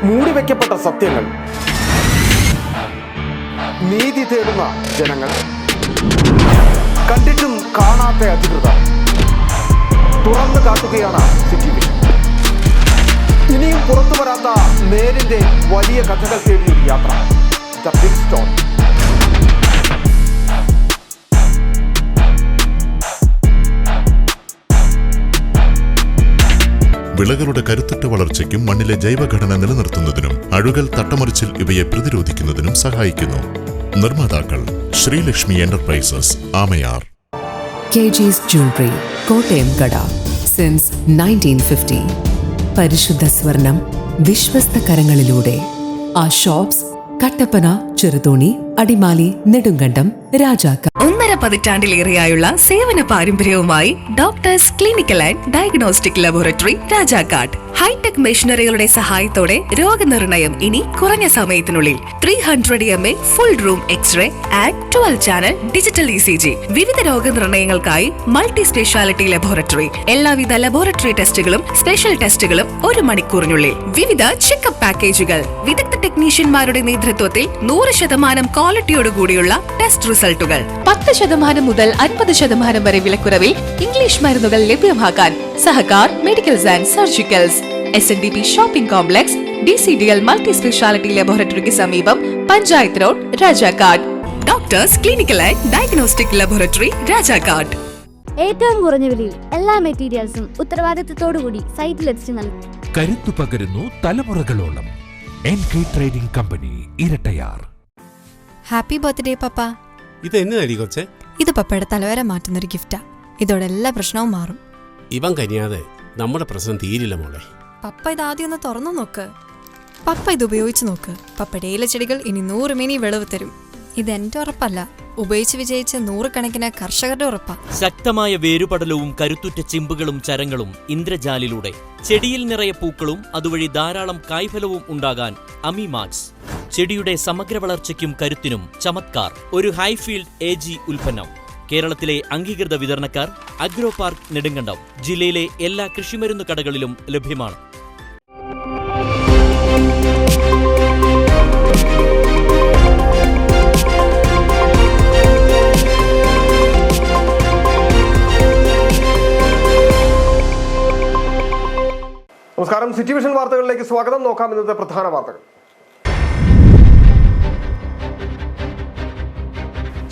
മൂടിവെക്കപ്പെട്ട സത്യങ്ങൾ, നീതി തേടുന്ന ജനങ്ങൾ, കണ്ടിട്ടും കാണാത്ത അധികൃതർ തുറന്നു കാട്ടുകയാണ് സിറ്റി വിഷൻ. ഇനിയും പുറത്തു വരാത്ത നേരിന്റെ വലിയ കഥകൾ തേടിയൊരു യാത്ര. The big stone. വിളകളുടെ കരുത്തുറ്റ വളർച്ചയ്ക്കും മണ്ണിലെ ജൈവഘടന നിലനിർത്തുന്നതിനും അഴുകൽ, തട്ടമറിച്ചിൽ ഇവയെ പ്രതിരോധിക്കുന്നതിനും സഹായിക്കുന്നു. നിർമ്മാതാക്കൾ Sreelakshmi enterprises, Amayar. KG's jewellery, Kottayam കട. സിൻസ് 1950. പരിശുദ്ധ സ്വർണം വിശ്വസ്ത കരങ്ങളിലൂടെ. ആ ഷോപ്സ് കട്ടപ്പന, ചെറുതോണി, അടിമാലി, നെടുങ്കണ്ടം, രാജാക്ക. 1.5 പതിറ്റാണ്ടിലേറെയായുള്ള സേവന പാരമ്പര്യവുമായി doctors clinical and diagnostic laboratory, Rajakkad. Hi tech മെഷീനറികളുടെ സഹായത്തോടെ രോഗനിർണയം ഇനി കുറഞ്ഞ സമയത്തിനുള്ളിൽ. 300 ml full room x ray and 12 channel digital ECG. വിവിധ രോഗനിർണയങ്ങൾക്കായി മൾട്ടി സ്പെഷ്യാലിറ്റി ലബോറട്ടറി. എല്ലാവിധ ലബോറട്ടറി ടെസ്റ്റുകളും സ്പെഷ്യൽ ടെസ്റ്റുകളും 1 മണിക്കൂറിനുള്ളിൽ. വിവിധ ചെക്കപ്പ് പാക്കേജുകൾ. വിദഗ്ധ ടെക്നീഷ്യന്മാരുടെ നേതൃത്വത്തിൽ 100% ക്വാളിറ്റിയോടുകൂടിയുള്ള ടെസ്റ്റ് റിസൾട്ടുകൾ. 10% മുതൽ 50% വരെ വിലക്കുറവിൽ ഇംഗ്ലീഷ് മരുന്നുകൾ ലഭ്യമാക്കാൻ Sahakar medicals and surgicals, SNDP shopping complex, DCDL multi speciality ലബോറട്ടറിക്ക് സമീപം, panchayat road, Rajakkad. Doctors clinical and diagnostic laboratory, Rajakkad. ഏറ്റവും കുറഞ്ഞ വിലയിൽ എല്ലാ മെറ്റീരിയൽസും ഉത്തരവാദിത്തത്തോടുകൂടി സൈറ്റിലെത്തിച്ചു നൽകും. കരുത്തു പകരുന്നു തലമുറകളോളം. NK trading company, Erattayar. Happy birthday papa. ഇത് എന്നതാടി കൊച്ചേ? ഇത് പപ്പയുടെ തലവര മാറ്റുന്നൊരു ഗിഫ്റ്റാ. ഇതോടെ എല്ലാ പ്രശ്നവും മാറും. ഇവൻ കനിയാതെ നമ്മുടെ പ്രശ്നം തീരില്ല മോളെ. പപ്പ ഇത് ആദ്യം ഒന്ന് തുറന്നു നോക്ക്. പപ്പ ഇത് ഉപയോഗിച്ച് നോക്ക്. പപ്പയുടെ ഇലച്ചെടികൾ ഇനി 100 മിനി വിളവ് തരും. ഇതെന്റെ ഉറപ്പല്ല, ഉപയോഗിച്ച് വിജയിച്ച 100 കണക്കിന് കർഷകരുടെ ഉറപ്പാ. ശക്തമായ വേരുപടലവും കരുത്തുറ്റ ചിമ്പുകളും ചരങ്ങളും ഇന്ദ്രജാലിലൂടെ ചെടിയിൽ നിറയെ പൂക്കളും അതുവഴി ധാരാളം കായ്ഫലവും ഉണ്ടാകാൻ അമിമാക്സ്. ചെടിയുടെ സമഗ്ര വളർച്ചയ്ക്കും കരുത്തിനും ചമത്കാർ. ഒരു ഹൈഫീൽഡ് AG ഉൽപ്പന്നം. കേരളത്തിലെ അംഗീകൃത വിതരണക്കാർ അഗ്രോ പാർക്ക്, നെടുങ്കണ്ടം. ജില്ലയിലെ എല്ലാ കൃഷിമരുന്ന് കടകളിലും ലഭ്യമാണ്. നമസ്കാരം. സിറ്റി വിഷൻ വാർത്തകളിലേക്ക് സ്വാഗതം. നോക്കാം ഇന്നത്തെ പ്രധാന വാർത്തകൾ.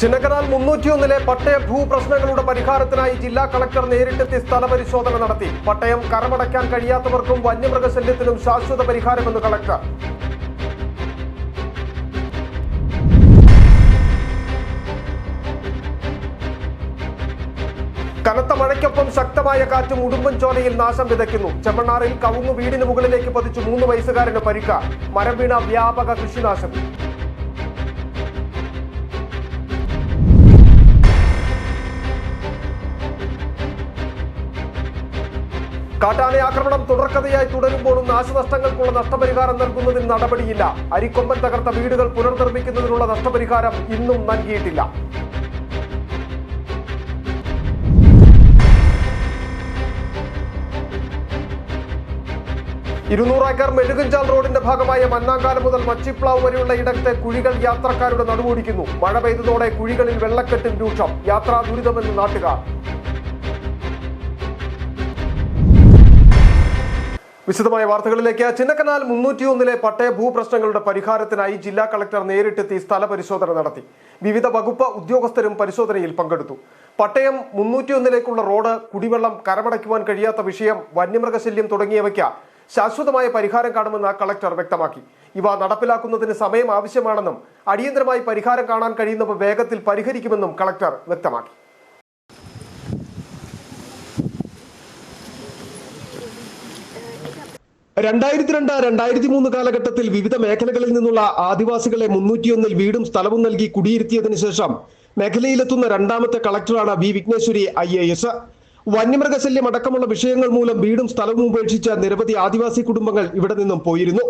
ചിന്നക്കനാൽ 301 പട്ടയ ഭൂപ്രശ്നങ്ങളുടെ പരിഹാരത്തിനായി ജില്ലാ കളക്ടർ നേരിട്ടെത്തി സ്ഥലപരിശോധന നടത്തി. പട്ടയം കരമടയ്ക്കാൻ കഴിയാത്തവർക്കും വന്യമൃഗശല്യത്തിനും ശാശ്വത പരിഹാരമെന്ന് കളക്ടർ. കനത്ത മഴയ്ക്കൊപ്പം ശക്തമായ കാറ്റും ഉടുമ്പൻചോലയിൽ നാശം വിതയ്ക്കുന്നു. ചെമ്മണ്ണാറിൽ കവുങ്ങ് വീടിന് മുകളിലേക്ക് പതിച്ചു 3 വയസ്സുകാരന് പരിക്ക്. മരം വീണ വ്യാപക കൃഷിനാശം. കാട്ടാന ആക്രമണം തുടർക്കഥയായി തുടരുമ്പോഴും നാശനഷ്ടങ്ങൾക്കുള്ള നഷ്ടപരിഹാരം നൽകുന്നതിന് നടപടിയില്ല. അരിക്കൊമ്പൻ തകർത്ത വീടുകൾ പുനർനിർമ്മിക്കുന്നതിനുള്ള നഷ്ടപരിഹാരം ഇന്നും നൽകിയിട്ടില്ല. ഏക്കർ മെഴുകുംചാൽ റോഡിന്റെ ഭാഗമായ മന്നാങ്കാലം മുതൽ മച്ചിപ്ലാവ് വരെയുള്ള ഇടത്തെ കുഴികൾ യാത്രക്കാരുടെ നടുവോടിക്കുന്നു. മഴ പെയ്തതോടെ കുഴികളിൽ വെള്ളക്കെട്ടും രൂക്ഷം. യാത്രാ ദുരിതമെന്ന് നാട്ടുകാർ. വിശദമായ വാർത്തകളിലേക്ക്. ചിന്നക്കനാൽ 301 പട്ടയ ഭൂപ്രശ്നങ്ങളുടെ പരിഹാരത്തിനായി ജില്ലാ കളക്ടർ നേരിട്ടെത്തി സ്ഥലപരിശോധന നടത്തി. വിവിധ വകുപ്പ് ഉദ്യോഗസ്ഥരും പരിശോധനയിൽ പങ്കെടുത്തു. പട്ടയം 301 റോഡ്, കുടിവെള്ളം, കരമടയ്ക്കുവാൻ കഴിയാത്ത വിഷയം, വന്യമൃഗശല്യം തുടങ്ങിയവയ്ക്ക് ശാശ്വതമായ പരിഹാരം കാണുമെന്ന് കളക്ടർ വ്യക്തമാക്കി. ഇവ നടപ്പിലാക്കുന്നതിന് സമയം ആവശ്യമാണെന്നും അടിയന്തരമായി പരിഹാരം കാണാൻ കഴിയുന്നവ വേഗത്തിൽ പരിഹരിക്കുമെന്നും കളക്ടർ വ്യക്തമാക്കി. കാലഘട്ടത്തിൽ വിവിധ മേഖലകളിൽ നിന്നുള്ള ആദിവാസികളെ 301 വീടും സ്ഥലവും നൽകി കുടിയിരുത്തിയതിനു ശേഷം മേഖലയിലെത്തുന്ന രണ്ടാമത്തെ കളക്ടറാണ് വി വിഘ്നേശ്വരി IAS. വന്യമൃഗശല്യം അടക്കമുള്ള വിഷയങ്ങൾ മൂലം വീടും സ്ഥലവും ഉപേക്ഷിച്ച നിരവധി ആദിവാസി കുടുംബങ്ങൾ ഇവിടെ നിന്നും പോയിരുന്നു.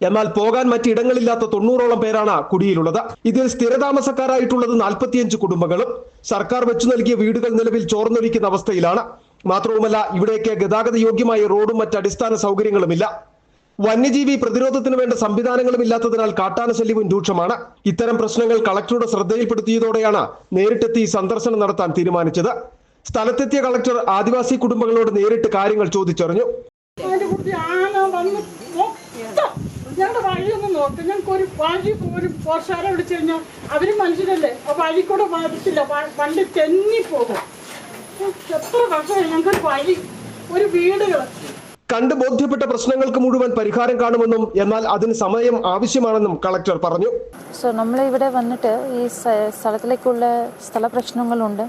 എന്നാൽ പോകാൻ മറ്റിടങ്ങളില്ലാത്ത 90ഓളം പേരാണ് കുടിയിലുള്ളത്. ഇതിൽ സ്ഥിരതാമസക്കാരായിട്ടുള്ളത് 45 കുടുംബങ്ങളും. സർക്കാർ വെച്ചു നൽകിയ വീടുകൾ നിലവിൽ ചോർന്നൊലിക്കുന്ന അവസ്ഥയിലാണ്. മാത്രവുമല്ല, ഇവിടേക്ക് ഗതാഗത യോഗ്യമായ റോഡും മറ്റ് അടിസ്ഥാന സൗകര്യങ്ങളുമില്ല. വന്യജീവി പ്രതിരോധത്തിന് വേണ്ട സംവിധാനങ്ങളും ഇല്ലാത്തതിനാൽ കാട്ടാന ശല്യവും രൂക്ഷമാണ്. ഇത്തരം പ്രശ്നങ്ങൾ കളക്ടറുടെ ശ്രദ്ധയിൽപ്പെടുത്തിയതോടെയാണ് നേരിട്ടെത്തി സന്ദർശനം നടത്താൻ തീരുമാനിച്ചത്. സ്ഥലത്തെത്തിയ കളക്ടർ ആദിവാസി കുടുംബങ്ങളോട് നേരിട്ട് കാര്യങ്ങൾ ചോദിച്ചറിഞ്ഞു. ഞങ്ങളുടെ വഴിയൊന്നും നോക്ക്, ഞങ്ങൾക്ക് ഒരു വഴി ഒരു പോർഷാരെ വിളിച്ചു കഴിഞ്ഞാൽ അവര് മനുഷ്യരല്ലേ, ആ വഴി കൂടെ വരത്തില്ല, വണ്ടി തെന്നിപ്പോകും. എത്ര വർഷമായി ഞങ്ങൾക്കൊരു വഴി, ഒരു വീടുകൾ. കണ്ട് ബോധ്യപ്പെട്ട പ്രശ്നങ്ങൾക്ക് മുഴുവൻ പരിഹാരം കാണുമെന്നും എന്നാൽ അതിന് സമയം ആവശ്യമാണെന്നും കളക്ടർ പറഞ്ഞു. നമ്മൾ ഇവിടെ വന്നിട്ട് ഈ സ്ഥലത്തിലേക്കുള്ള സ്ഥല പ്രശ്നങ്ങളുണ്ട്,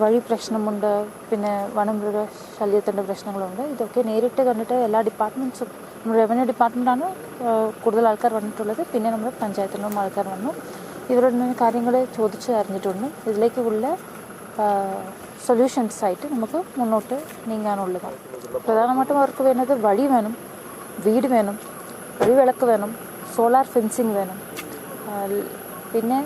വഴി പ്രശ്നമുണ്ട്, പിന്നെ വനമൃഗ ശല്യത്തിൻ്റെ പ്രശ്നങ്ങളുണ്ട്. ഇതൊക്കെ നേരിട്ട് കണ്ടിട്ട് എല്ലാ ഡിപ്പാർട്ട്മെൻറ്റ്സും, നമ്മുടെ റവന്യൂ ഡിപ്പാർട്ട്മെൻറ്റാണ് കൂടുതൽ ആൾക്കാർ വന്നിട്ടുള്ളത്, പിന്നെ നമ്മുടെ പഞ്ചായത്തിനും ആൾക്കാർ വന്നു. ഇവരുടെ കാര്യങ്ങൾ ചോദിച്ച് അറിഞ്ഞിട്ടുണ്ട്. ഇതിലേക്കുള്ള സൊല്യൂഷൻസ് ആയിട്ട് നമുക്ക് മുന്നോട്ട് നീങ്ങാനുള്ളതാണ്. പ്രധാനമായിട്ടും അവർക്ക് വേണ്ടത് വഴി വേണം, വീട് വേണം, വഴിവിളക്ക് വേണം, സോളാർ ഫെൻസിങ് വേണം, പിന്നെ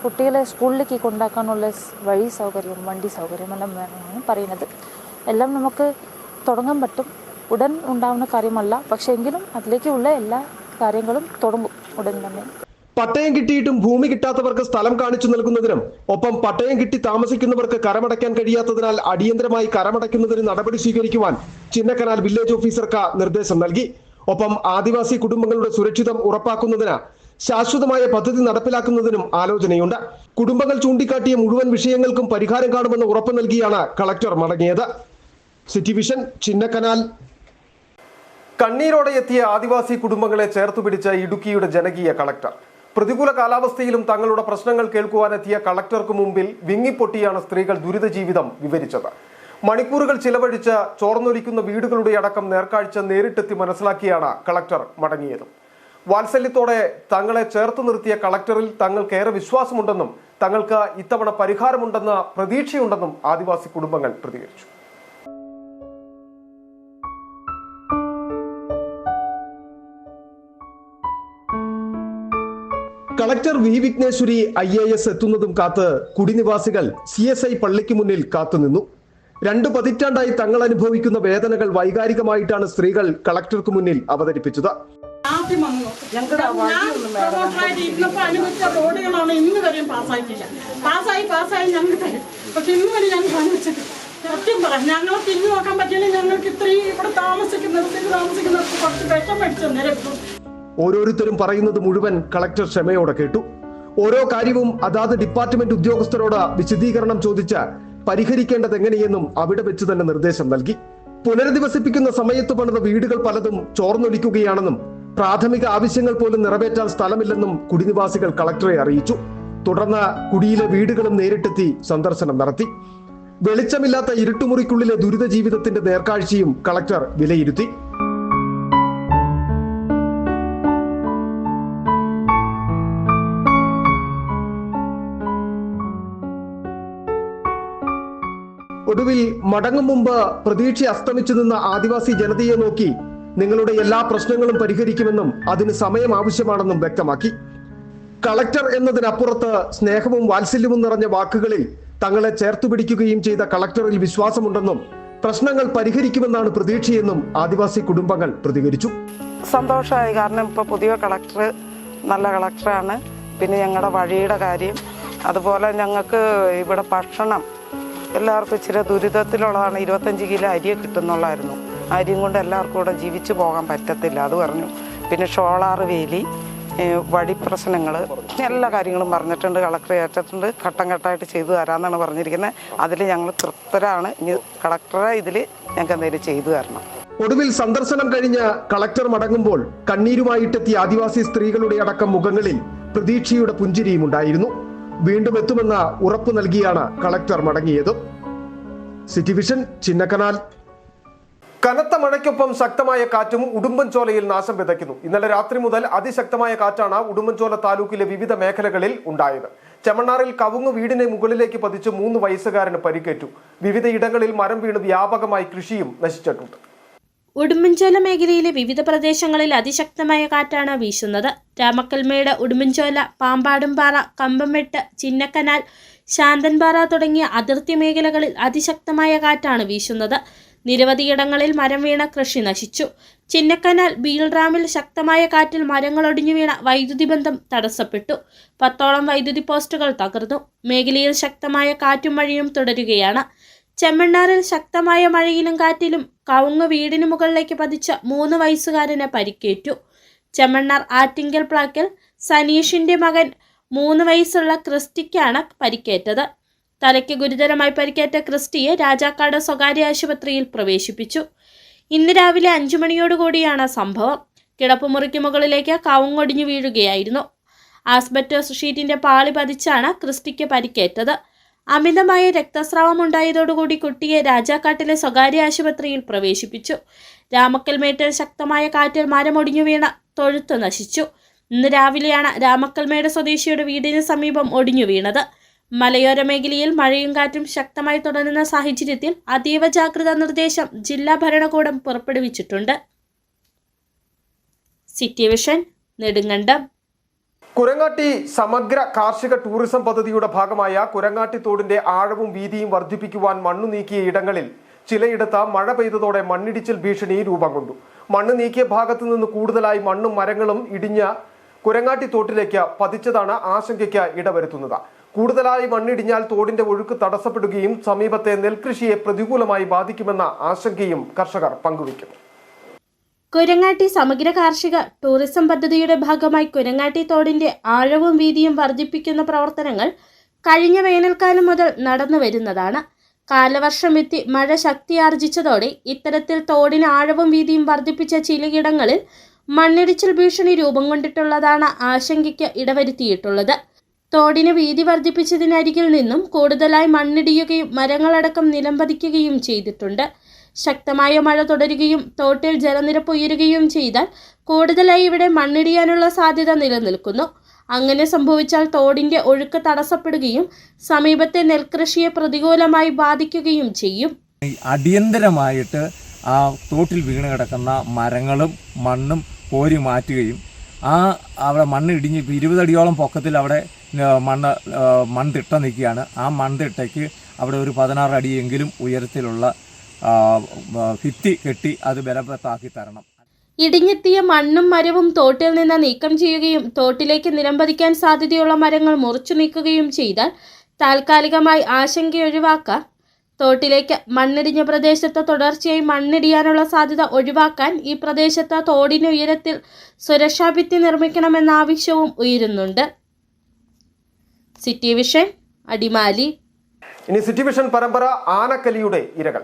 കുട്ടികളെ സ്കൂളിലേക്ക് കൊണ്ടാക്കാനുള്ള വഴി സൗകര്യം, വണ്ടി സൗകര്യം എല്ലാം വേണമെന്നാണ് പറയുന്നത്. എല്ലാം നമുക്ക് തുടങ്ങാൻ പറ്റും, ഉടൻ ഉണ്ടാവുന്ന കാര്യമല്ല, പക്ഷേ എങ്കിലും അതിലേക്കുള്ള എല്ലാ കാര്യങ്ങളും തുടങ്ങും ഉടൻ തന്നെ. പട്ടയം കിട്ടിയിട്ടും ഭൂമി കിട്ടാത്തവർക്ക് സ്ഥലം കാണിച്ചു നൽകുന്നതിനും ഒപ്പം പട്ടയം കിട്ടി താമസിക്കുന്നവർക്ക് കരമടയ്ക്കാൻ കഴിയാത്തതിനാൽ അടിയന്തരമായി കരമടയ്ക്കുന്നതിന് നടപടി സ്വീകരിക്കുവാൻ ചിന്നക്കനാൽ വില്ലേജ് ഓഫീസർക്ക് നിർദ്ദേശം നൽകി. ഒപ്പം ആദിവാസി കുടുംബങ്ങളുടെ സുരക്ഷിതം ഉറപ്പാക്കുന്നതിന് ശാശ്വതമായ പദ്ധതി നടപ്പിലാക്കുന്നതിനും ആലോചനയുണ്ട്. കുടുംബങ്ങൾ ചൂണ്ടിക്കാട്ടിയ മുഴുവൻ വിഷയങ്ങൾക്കും പരിഹാരം കാണുമെന്ന് ഉറപ്പ് നൽകിയാണ് കളക്ടർ മടങ്ങിയത്. City vision, Chinnakanal. കണ്ണീരോടെ എത്തിയ ആദിവാസി കുടുംബങ്ങളെ ചേർത്തുപിടിച്ച ഇടുക്കിയുടെ ജനകീയ കളക്ടർ. പ്രതികൂല കാലാവസ്ഥയിലും തങ്ങളുടെ പ്രശ്നങ്ങൾ കേൾക്കുവാനെത്തിയ കളക്ടർക്ക് മുമ്പിൽ വിങ്ങിപ്പൊട്ടിയാണ് സ്ത്രീകൾ ദുരിത ജീവിതം വിവരിച്ചത്. മണിക്കൂറുകൾ ചിലവഴിച്ച് ചോർന്നൊലിക്കുന്ന വീടുകളുടെ അടക്കം നേർക്കാഴ്ച നേരിട്ടെത്തി മനസ്സിലാക്കിയാണ് കളക്ടർ മടങ്ങിയത്. വാത്സല്യത്തോടെ തങ്ങളെ ചേർത്ത് നിർത്തിയ കളക്ടറിൽ തങ്ങൾക്കേറെ വിശ്വാസമുണ്ടെന്നും തങ്ങൾക്ക് ഇത്തവണ പരിഹാരമുണ്ടെന്ന പ്രതീക്ഷയുണ്ടെന്നും ആദിവാസി കുടുംബങ്ങൾ പ്രതികരിച്ചു. കളക്ടർ വി വിഘ്നേശ്വരി IAS എത്തുന്നതും കാത്ത് കുടിനിവാസികൾ CSI പള്ളിക്ക് മുന്നിൽ കാത്തുനിന്നു. 2 പതിറ്റാണ്ടായി തങ്ങൾ അനുഭവിക്കുന്ന വേദനകൾ വൈകാരികമായിട്ടാണ് സ്ത്രീകൾ കളക്ടർക്ക് മുന്നിൽ അവതരിപ്പിച്ചത്. റോഡുകളാണ് ഇന്ന് വരെയും പാസ്സായിട്ടില്ല. പാസ്സായി ഞങ്ങൾ തരും, പക്ഷെ ഇന്ന് വരെ ഞങ്ങൾ അനുവദിച്ചത്. സത്യം പറയാം, ഞങ്ങളെ തിരിഞ്ഞു നോക്കാൻ പറ്റിയില്ലെങ്കിൽ ഞങ്ങൾക്ക് ഇത്രയും ഇവിടെ താമസിക്കുന്നവർക്ക് കുറച്ച് വിഷം മേടിച്ചു നിരക്കും. ഓരോരുത്തരും പറയുന്നത് മുഴുവൻ കളക്ടർ ക്ഷമയോടെ കേട്ടു. ഓരോ കാര്യവും അതാത് ഡിപ്പാർട്ട്മെന്റ് ഉദ്യോഗസ്ഥരോട് വിശദീകരണം ചോദിച്ച് പരിഹരിക്കേണ്ടത് എങ്ങനെയെന്നും അവിടെ വെച്ച് തന്നെ നിർദ്ദേശം നൽകി. പുനരധിവസിപ്പിക്കുന്ന സമയത്ത് പണിത വീടുകൾ പലതും ചോർന്നൊലിക്കുകയാണെന്നും പ്രാഥമിക ആവശ്യങ്ങൾ പോലും നിറവേറ്റാൻ സ്ഥലമില്ലെന്നും കുടിനിവാസികൾ കളക്ടറെ അറിയിച്ചു. തുടർന്ന് കുടിയിലെ വീടുകളും നേരിട്ടെത്തി സന്ദർശനം നടത്തി. വെളിച്ചമില്ലാത്ത ഇരുട്ടുമുറിക്കുള്ളിലെ ദുരിത ജീവിതത്തിന്റെ നേർക്കാഴ്ചയും കളക്ടർ വിലയിരുത്തി. ഒടുവിൽ മടങ്ങും മുമ്പ് പ്രതീക്ഷ അസ്തമിച്ചു നിന്ന ആദിവാസി ജനതയെ നോക്കി നിങ്ങളുടെ എല്ലാ പ്രശ്നങ്ങളും പരിഹരിക്കുമെന്നും അതിന് സമയം ആവശ്യമാണെന്നും വ്യക്തമാക്കി. കളക്ടർ എന്നതിനപ്പുറത്ത് സ്നേഹവും വാത്സല്യവും നിറഞ്ഞ വാക്കുകളിൽ തങ്ങളെ ചേർത്തുപിടിക്കുകയും ചെയ്ത കളക്ടറിൽ വിശ്വാസമുണ്ടെന്നും പ്രശ്നങ്ങൾ പരിഹരിക്കുമെന്നാണ് പ്രതീക്ഷയെന്നും ആദിവാസി കുടുംബങ്ങൾ പ്രതികരിച്ചു. സന്തോഷമായി, കാരണം ഇപ്പോൾ പുതിയ കളക്ടർ നല്ല കളക്ടറാണ്. പിന്നെ ഞങ്ങളുടെ വഴിയുടെ കാര്യം, അതുപോലെ ഞങ്ങൾക്ക് ഇവിടെ ഭക്ഷണം എല്ലാവർക്കും ഇച്ചിരി ദുരിതത്തിലുള്ളതാണ്. 25 കിലോ അരിയെ കിട്ടുന്നുള്ളായിരുന്നു. അരിയും കൊണ്ട് എല്ലാവർക്കും കൂടെ ജീവിച്ചു പോകാൻ പറ്റത്തില്ല, അത് പറഞ്ഞു. പിന്നെ ഷോളാർ വേലി, വഴി പ്രശ്നങ്ങൾ, എല്ലാ കാര്യങ്ങളും പറഞ്ഞിട്ടുണ്ട്. കളക്ടർ ഏറ്റിട്ടുണ്ട്, ഘട്ടം ഘട്ടമായിട്ട് ചെയ്തു തരാമെന്നാണ് പറഞ്ഞിരിക്കുന്നത്. അതിൽ ഞങ്ങൾ തൃപ്തരാണ്. ഇനി കളക്ടറെ ഇതിൽ ഞങ്ങൾക്ക് എന്തെങ്കിലും ചെയ്തു തരണം. ഒടുവിൽ സന്ദർശനം കഴിഞ്ഞ് കളക്ടർ മടങ്ങുമ്പോൾ കണ്ണീരുമായിട്ടെത്തിയ ആദിവാസി സ്ത്രീകളുടെ അടക്കം മുഖങ്ങളിൽ പ്രതീക്ഷയുടെ പുഞ്ചിരിയും ഉണ്ടായിരുന്നു. വീണ്ടും എത്തുമെന്ന ഉറപ്പ് നൽകിയാണ് കളക്ടർ മടങ്ങിയത്. City vision, Chinnakanal. കനത്ത മഴയ്ക്കൊപ്പം ശക്തമായ കാറ്റും ഉടുമ്പൻചോലയിൽ നാശം വിതയ്ക്കുന്നു. ഇന്നലെ രാത്രി മുതൽ അതിശക്തമായ കാറ്റാണ് ഉടുമ്പൻചോല താലൂക്കിലെ വിവിധ മേഖലകളിൽ ഉണ്ടായത്. ചെമ്മണ്ണാറിൽ കവുങ്ങ് വീടിനെ മുകളിലേക്ക് പതിച്ച് 3 വയസ്സുകാരന് പരിക്കേറ്റു. വിവിധ ഇടങ്ങളിൽ മരം വീണ് വ്യാപകമായി കൃഷിയും നശിച്ചിട്ടുണ്ട്. ഉടുമ്പൻചോല മേഖലയിലെ വിവിധ പ്രദേശങ്ങളിൽ അതിശക്തമായ കാറ്റാണ് വീശുന്നത്. രാമക്കൽമേട്, ഉടുമ്പൻചോല, പാമ്പാടുംപാറ, കമ്പംമെട്ട്, ചിന്നക്കനാൽ, ശാന്തൻപാറ തുടങ്ങിയ അതിർത്തി മേഖലകളിൽ അതിശക്തമായ കാറ്റാണ് വീശുന്നത്. നിരവധിയിടങ്ങളിൽ മരം വീണ കൃഷി നശിച്ചു. ചിന്നക്കനാൽ ബീൽറാമിൽ ശക്തമായ കാറ്റിൽ മരങ്ങളൊടിഞ്ഞു വീണ വൈദ്യുതി ബന്ധം തടസ്സപ്പെട്ടു. 10ഓളം വൈദ്യുതി പോസ്റ്റുകൾ തകർന്നു. മേഖലയിൽ ശക്തമായ കാറ്റും മഴയും തുടരുകയാണ്. ചെമ്മണ്ണാറിൽ ശക്തമായ മഴയിലും കാറ്റിലും കവുങ്ങ് വീടിന് മുകളിലേക്ക് പതിച്ച 3 വയസ്സുകാരന് പരിക്കേറ്റു. ചെമ്മണ്ണാർ ആറ്റിങ്കൽ പ്ലാക്കൽ സനീഷിന്റെ മകൻ 3 വയസ്സുള്ള ക്രിസ്റ്റിക്കാണ് പരിക്കേറ്റത്. തലയ്ക്ക് ഗുരുതരമായി പരിക്കേറ്റ ക്രിസ്റ്റിയെ രാജാക്കാട് സ്വകാര്യ ആശുപത്രിയിൽ പ്രവേശിപ്പിച്ചു. ഇന്ന് രാവിലെ 5 മണിയോടുകൂടിയാണ് സംഭവം. കിടപ്പുമുറിക്ക് മുകളിലേക്ക് കവുങ്ങൊടിഞ്ഞു വീഴുകയായിരുന്നു. ആസ്ബറ്റോസ് ഷീറ്റിന്റെ പാളി പതിച്ചാണ് ക്രിസ്റ്റിക്ക് പരിക്കേറ്റത്. അമിതമായ രക്തസ്രാവം ഉണ്ടായതോടുകൂടി കുട്ടിയെ രാജാക്കാട്ടിലെ സ്വകാര്യ ആശുപത്രിയിൽ പ്രവേശിപ്പിച്ചു. രാമക്കൽമേട്ടിൽ ശക്തമായ കാറ്റിൽ മരമൊടിഞ്ഞു വീണ തൊഴുത്ത് നശിച്ചു. ഇന്ന് രാവിലെയാണ് രാമക്കൽമേട് സ്വദേശിയുടെ വീടിന് സമീപം ഒടിഞ്ഞു വീണത്. മലയോര മേഖലയിൽ മഴയും കാറ്റും ശക്തമായി തുടരുന്ന സാഹചര്യത്തിൽ അതീവ ജാഗ്രതാ നിർദ്ദേശം ജില്ലാ ഭരണകൂടം പുറപ്പെടുവിച്ചിട്ടുണ്ട്. City vision, Nedumkandam. കുരങ്ങാട്ടി സമഗ്ര കാർഷിക ടൂറിസം പദ്ധതിയുടെ ഭാഗമായ കുരങ്ങാട്ടി തോടിന്റെ ആഴവും വീതിയും വർദ്ധിപ്പിക്കുവാൻ മണ്ണു നീക്കിയ ഇടങ്ങളിൽ ചിലയിടത്ത് മഴ പെയ്തതോടെ മണ്ണിടിച്ചിൽ ഭീഷണി രൂപം കൊണ്ടു. മണ്ണ് നീക്കിയ ഭാഗത്തു നിന്ന് കൂടുതലായി മണ്ണും മരങ്ങളും ഇടിഞ്ഞ കുരങ്ങാട്ടി തോട്ടിലേക്ക് പതിച്ചതാണ് ആശങ്കയ്ക്ക് ഇടവരുത്തുന്നത്. കൂടുതലായി മണ്ണിടിഞ്ഞാൽ തോടിന്റെ ഒഴുക്ക് തടസ്സപ്പെടുകയും സമീപത്തെ നെൽകൃഷിയെ പ്രതികൂലമായി ബാധിക്കുമെന്ന ആശങ്കയും കർഷകർ പങ്കുവയ്ക്കുന്നു. കുരങ്ങാട്ടി സമഗ്ര കാർഷിക ടൂറിസം പദ്ധതിയുടെ ഭാഗമായി കുരങ്ങാട്ടി തോടിന്റെ ആഴവും വീതിയും വർദ്ധിപ്പിക്കുന്ന പ്രവർത്തനങ്ങൾ കഴിഞ്ഞ വേനൽക്കാലം മുതൽ നടന്നു വരുന്നതാണ്. കാലവർഷമെത്തി മഴ ശക്തിയാർജിച്ചതോടെ ഇത്തരത്തിൽ തോടിന് ആഴവും വീതിയും വർദ്ധിപ്പിച്ച ചിലയിടങ്ങളിൽ മണ്ണിടിച്ചിൽ ഭീഷണി രൂപം കൊണ്ടിട്ടുള്ളതാണ് ആശങ്കയ്ക്ക് ഇടവരുത്തിയിട്ടുള്ളത്. തോടിന് വീതി വർദ്ധിപ്പിച്ചതിനരികിൽ നിന്നും കൂടുതലായി മണ്ണിടിയുകയും മരങ്ങളടക്കം നിലംപതിക്കുകയും ചെയ്തിട്ടുണ്ട്. ശക്തമായ മഴ തുടരുകയും തോട്ടിൽ ജലനിരപ്പ് ഉയരുകയും ചെയ്താൽ കൂടുതലായി ഇവിടെ മണ്ണിടിയാനുള്ള സാധ്യത നിലനിൽക്കുന്നു. അങ്ങനെ സംഭവിച്ചാൽ തോടിന്റെ ഒഴുക്ക് തടസ്സപ്പെടുകയും സമീപത്തെ നെൽകൃഷിയെ പ്രതികൂലമായി ബാധിക്കുകയും ചെയ്യും. അടിയന്തരമായിട്ട് ആ തോട്ടിൽ വീണ് കിടക്കുന്ന മരങ്ങളും മണ്ണും കോരി മാറ്റുകയും അവിടെ മണ്ണ് ഇടിഞ്ഞ് 20 അടിയോളം പൊക്കത്തിൽ അവിടെ മൺതിട്ട നിൽക്കുകയാണ്. ആ മൺതിട്ടയ്ക്ക് അവിടെ ഒരു 16 അടിയെങ്കിലും ഉയരത്തിലുള്ള ഭിത്തി കെട്ടി അത് ബലവത്താക്കി തരണം. ഇടിഞ്ഞെത്തിയ മണ്ണും മരവും തോട്ടിൽ നിന്ന് നീക്കം ചെയ്യുകയും തോട്ടിലേക്ക് നിലംപതിക്കാൻ സാധ്യതയുള്ള മരങ്ങൾ മുറിച്ചു നീക്കുകയും ചെയ്താൽ താൽക്കാലികമായി ആശങ്ക ഒഴിവാക്കാൻ തോട്ടിലേക്ക് മണ്ണിടിഞ്ഞ പ്രദേശത്ത് തുടർച്ചയായി മണ്ണിടിയാനുള്ള സാധ്യത ഒഴിവാക്കാൻ ഈ പ്രദേശത്ത് തോടിന് ഉയരത്തിൽ സുരക്ഷാ ഭിത്തി നിർമ്മിക്കണമെന്ന ആവശ്യവും ഉയരുന്നുണ്ട്. City vision, Adimali. ഇനി സിറ്റി വിഷൻ പരമ്പര ആനക്കലിയുടെ ഇരകൾ.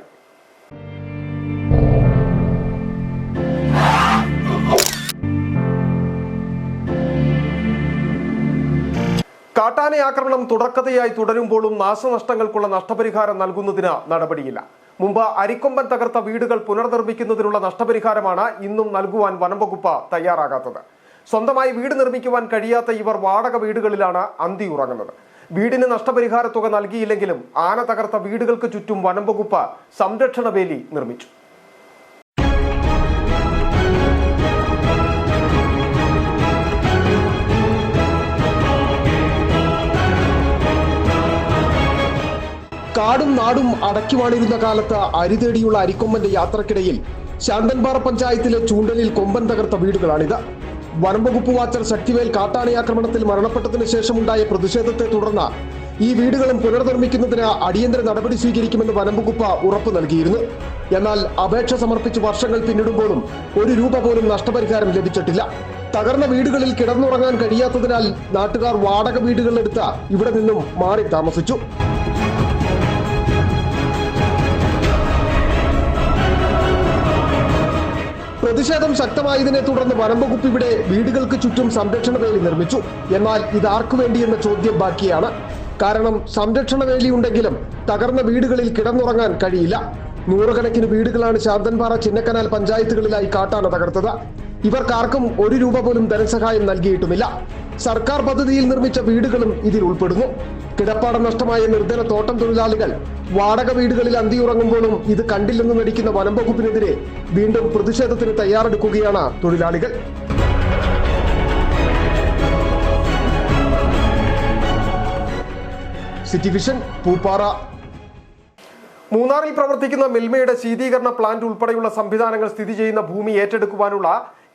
കാട്ടാന ആക്രമണം തുടർക്കഥയായി തുടരുമ്പോഴും നാശനഷ്ടങ്ങൾക്കുള്ള നഷ്ടപരിഹാരം നൽകുന്നതിന് നടപടിയില്ല. മുമ്പ് അരിക്കൊമ്പൻ തകർത്ത വീടുകൾ പുനർനിർമ്മിക്കുന്നതിനുള്ള നഷ്ടപരിഹാരമാണ് ഇന്നും നൽകുവാൻ വനംവകുപ്പ് തയ്യാറാകാത്തത്. സ്വന്തമായി വീട് നിർമ്മിക്കുവാൻ കഴിയാത്ത ഇവർ വാടക വീടുകളിലാണ് അന്തി ഉറങ്ങുന്നത്. വീടിന് നഷ്ടപരിഹാര തുക നൽകിയില്ലെങ്കിലും ആന തകർത്ത വീടുകൾക്ക് ചുറ്റും വനംവകുപ്പ് സംരക്ഷണ വേലി നിർമ്മിച്ചു. കാടും നാടും അടക്കിവാണിരുന്ന കാലത്ത് അരിതേടിയുള്ള അരിക്കൊമ്പന്റെ യാത്രക്കിടയിൽ ശാന്തൻപാറ പഞ്ചായത്തിലെ ചൂണ്ടലിൽ കൊമ്പൻ തകർത്ത വീടുകളാണിത്. വനംവകുപ്പ് വാച്ചർ ശക്തിവേൽ കാട്ടാനയാക്രമണത്തിൽ മരണപ്പെട്ടതിനു ശേഷമുണ്ടായ പ്രതിഷേധത്തെ തുടർന്ന് ഈ വീടുകളും പുനർനിർമ്മിക്കുന്നതിന് അടിയന്തര നടപടി സ്വീകരിക്കുമെന്ന് വനംവകുപ്പ് ഉറപ്പു നൽകിയിരുന്നു. എന്നാൽ അപേക്ഷ സമർപ്പിച്ച് വർഷങ്ങൾ പിന്നിടുമ്പോഴും ₹1 പോലും നഷ്ടപരിഹാരം ലഭിച്ചിട്ടില്ല. തകർന്ന വീടുകളിൽ കിടന്നുറങ്ങാൻ കഴിയാത്തതിനാൽ നാട്ടുകാർ വാടക വീടുകളെടുത്ത് ഇവിടെ നിന്നും മാറി താമസിച്ചു. പ്രതിഷേധം ശക്തമായതിനെ തുടർന്ന് വനംവകുപ്പ് ഇവിടെ വീടുകൾക്ക് ചുറ്റും സംരക്ഷണ വേലി നിർമ്മിച്ചു. എന്നാൽ ഇതാർക്കു വേണ്ടിയെന്ന ചോദ്യം ബാക്കിയാണ്. കാരണം സംരക്ഷണ വേലി ഉണ്ടെങ്കിലും തകർന്ന വീടുകളിൽ കിടന്നുറങ്ങാൻ കഴിയില്ല. നൂറുകണക്കിന് വീടുകളാണ് ശാന്തൻപാറ, ചിന്നക്കനാൽ പഞ്ചായത്തുകളിലായി കാട്ടാന തകർത്തത്. ഇവർക്കാർക്കും ₹1 പോലും ധനസഹായം നൽകിയിട്ടുമില്ല. സർക്കാർ പദ്ധതിയിൽ നിർമ്മിച്ച വീടുകളും ഇതിൽ ഉൾപ്പെടുന്നു. കിടപ്പാടം നഷ്ടമായ നിർധന തോട്ടം തൊഴിലാളികൾ വാടക വീടുകളിൽ അന്തിയുറങ്ങുമ്പോഴും ഇത് കണ്ടില്ലെന്ന് നടിക്കുന്ന വനംവകുപ്പിനെതിരെ വീണ്ടും പ്രതിഷേധത്തിന് തയ്യാറെടുക്കുകയാണ് തൊഴിലാളികൾ. City vision, Pooppara. മൂന്നാറിൽ പ്രവർത്തിക്കുന്ന മിൽമയുടെ ശീതീകരണ പ്ലാന്റ് ഉൾപ്പെടെയുള്ള സംവിധാനങ്ങൾ സ്ഥിതി ചെയ്യുന്ന ഭൂമി ഏറ്റെടുക്കുവാനുള്ള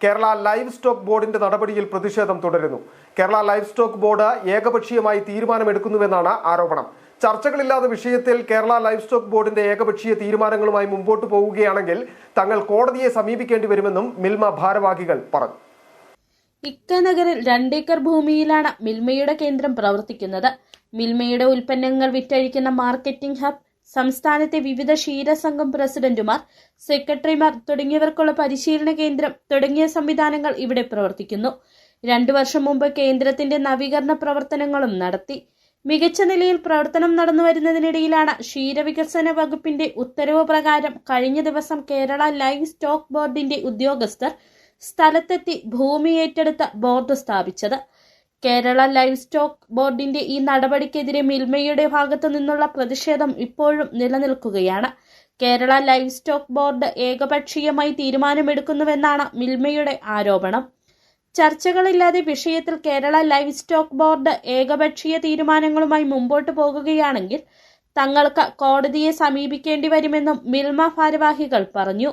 കേരള ലൈവ് സ്റ്റോക്ക് ബോർഡിന്റെ നടപടിയിൽ പ്രതിഷേധം തുടരുന്നു. കേരള ലൈവ് സ്റ്റോക്ക് ബോർഡ് ഏകപക്ഷീയമായി തീരുമാനമെടുക്കുന്നുവെന്നാണ് ആരോപണം. ചർച്ചകളില്ലാത്ത വിഷയത്തിൽ കേരള ലൈവ് സ്റ്റോക്ക് ബോർഡിന്റെ ഏകപക്ഷീയ തീരുമാനങ്ങളുമായി മുമ്പോട്ട് പോവുകയാണെങ്കിൽ തങ്ങൾ കോടതിയെ സമീപിക്കേണ്ടി വരുമെന്നും മിൽമ ഭാരവാഹികൾ പറഞ്ഞു. ഇക്കനഗറിൽ 2 ഏക്കർ ഭൂമിയിലാണ് മിൽമയുടെ കേന്ദ്രം പ്രവർത്തിക്കുന്നത്. മിൽമയുടെ ഉൽപ്പന്നങ്ങൾ വിറ്റഴിക്കുന്ന മാർക്കറ്റിംഗ് ഹബ്, സംസ്ഥാനത്തെ വിവിധ ക്ഷീരസംഘം പ്രസിഡന്റുമാർ, സെക്രട്ടറിമാർ തുടങ്ങിയവർക്കുള്ള പരിശീലന കേന്ദ്രം തുടങ്ങിയ സംവിധാനങ്ങൾ ഇവിടെ പ്രവർത്തിക്കുന്നു. 2 വർഷം മുമ്പ് കേന്ദ്രത്തിന്റെ നവീകരണ പ്രവർത്തനങ്ങളും നടത്തി. മികച്ച നിലയിൽ പ്രവർത്തനം നടന്നു വരുന്നതിനിടയിലാണ് ക്ഷീരവികസന വകുപ്പിന്റെ ഉത്തരവ് പ്രകാരം കഴിഞ്ഞ ദിവസം കേരള ലൈവ് സ്റ്റോക്ക് ബോർഡിന്റെ ഉദ്യോഗസ്ഥർ സ്ഥലത്തെത്തി ഭൂമി ഏറ്റെടുത്ത് ബോർഡ് സ്ഥാപിച്ചത്. കേരള ലൈവ് സ്റ്റോക്ക് ബോർഡിന്റെ ഈ നടപടിക്കെതിരെ മിൽമയുടെ ഭാഗത്തു നിന്നുള്ള പ്രതിഷേധം ഇപ്പോഴും നിലനിൽക്കുകയാണ്. കേരള ലൈവ് സ്റ്റോക്ക് ബോർഡ് ഏകപക്ഷീയമായി തീരുമാനമെടുക്കുന്നുവെന്നാണ് മിൽമയുടെ ആരോപണം. ചർച്ചകളില്ലാതെ വിഷയത്തിൽ കേരള ലൈവ് സ്റ്റോക്ക് ബോർഡ് ഏകപക്ഷീയ തീരുമാനങ്ങളുമായി മുമ്പോട്ട് പോകുകയാണെങ്കിൽ തങ്ങൾക്ക് കോടതിയെ സമീപിക്കേണ്ടി വരുമെന്നും മിൽമ ഭാരവാഹികൾ പറഞ്ഞു.